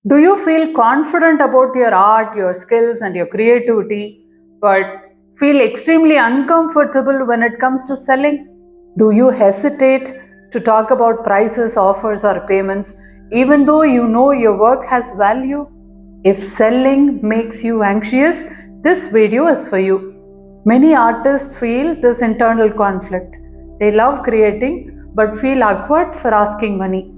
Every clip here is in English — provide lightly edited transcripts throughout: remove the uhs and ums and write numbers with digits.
Do you feel confident about your art, your skills, and your creativity, but feel extremely uncomfortable when it comes to selling? Do you hesitate to talk about prices, offers, or payments, even though you know your work has value? If selling makes you anxious, this video is for you. Many artists feel this internal conflict. They love creating but feel awkward for asking money.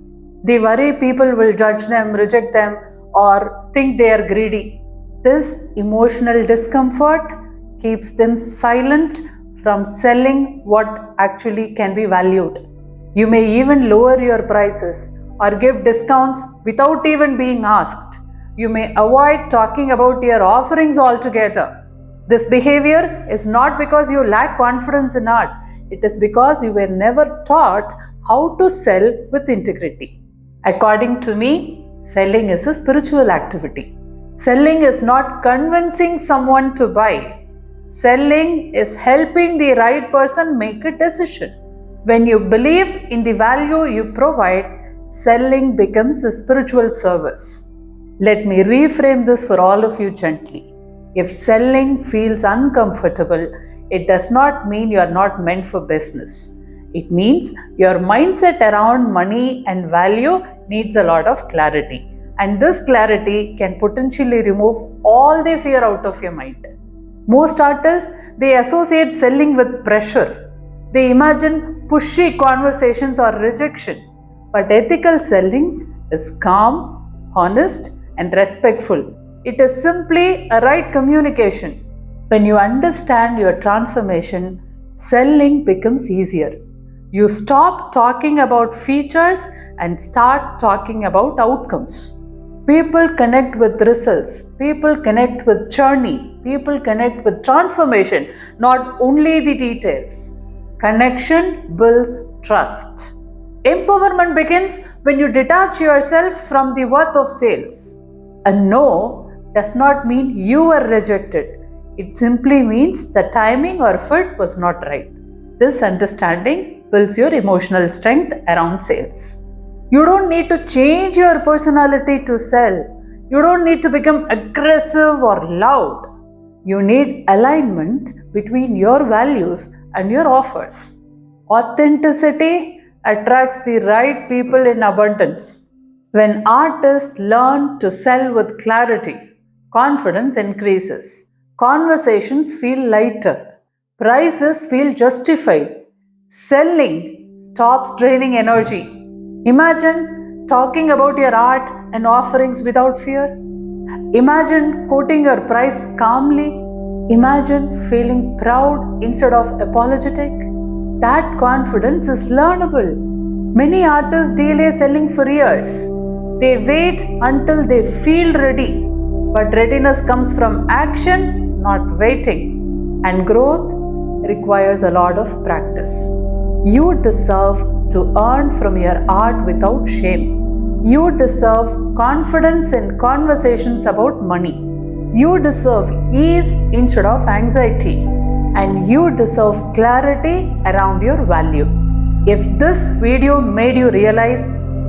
They worry people will judge them, reject them, or think they are greedy. This emotional discomfort keeps them silent from selling what actually can be valued. You may even lower your prices or give discounts without even being asked. You may avoid talking about your offerings altogether. This behavior is not because you lack confidence in art, it is because you were never taught how to sell with integrity. According to me, selling is a spiritual activity. Selling is not convincing someone to buy. Selling is helping the right person make a decision. When you believe in the value you provide, selling becomes a spiritual service. Let me reframe this for all of you gently. If selling feels uncomfortable, it does not mean you are not meant for business. It means your mindset around money and value needs a lot of clarity. And this clarity can potentially remove all the fear out of your mind. Most artists, they associate selling with pressure. They imagine pushy conversations or rejection. But ethical selling is calm, honest, and respectful. It is simply a right communication. When you understand your transformation, selling becomes easier. You stop talking about features and start talking about outcomes. People connect with results, people connect with journey, people connect with transformation, not only the details. Connection builds trust. Empowerment begins when you detach yourself from the worth of sales. A no does not mean you were rejected. It simply means the timing or fit was not right. This understanding builds your emotional strength around sales. You don't need to change your personality to sell. You don't need to become aggressive or loud. You need alignment between your values and your offers. Authenticity attracts the right people in abundance. When artists learn to sell with clarity, confidence increases. Conversations feel lighter. Prices feel justified. Selling stops draining energy. Imagine talking about your art and offerings without fear. Imagine quoting your price calmly. Imagine feeling proud instead of apologetic. That confidence is learnable. Many artists delay selling for years. They wait until they feel ready. But readiness comes from action, not waiting. And growth requires a lot of practice. You deserve to earn from your art without shame. You deserve confidence in conversations about money. You deserve ease instead of anxiety. And you deserve clarity around your value. If this video made you realize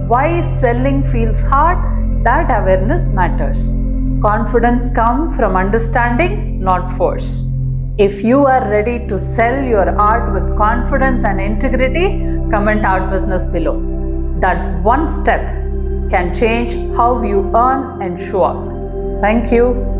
why selling feels hard, that awareness matters. Confidence comes from understanding, not force. If you are ready to sell your art with confidence and integrity, comment Art Business below. That one step can change how you earn and show up. Thank you.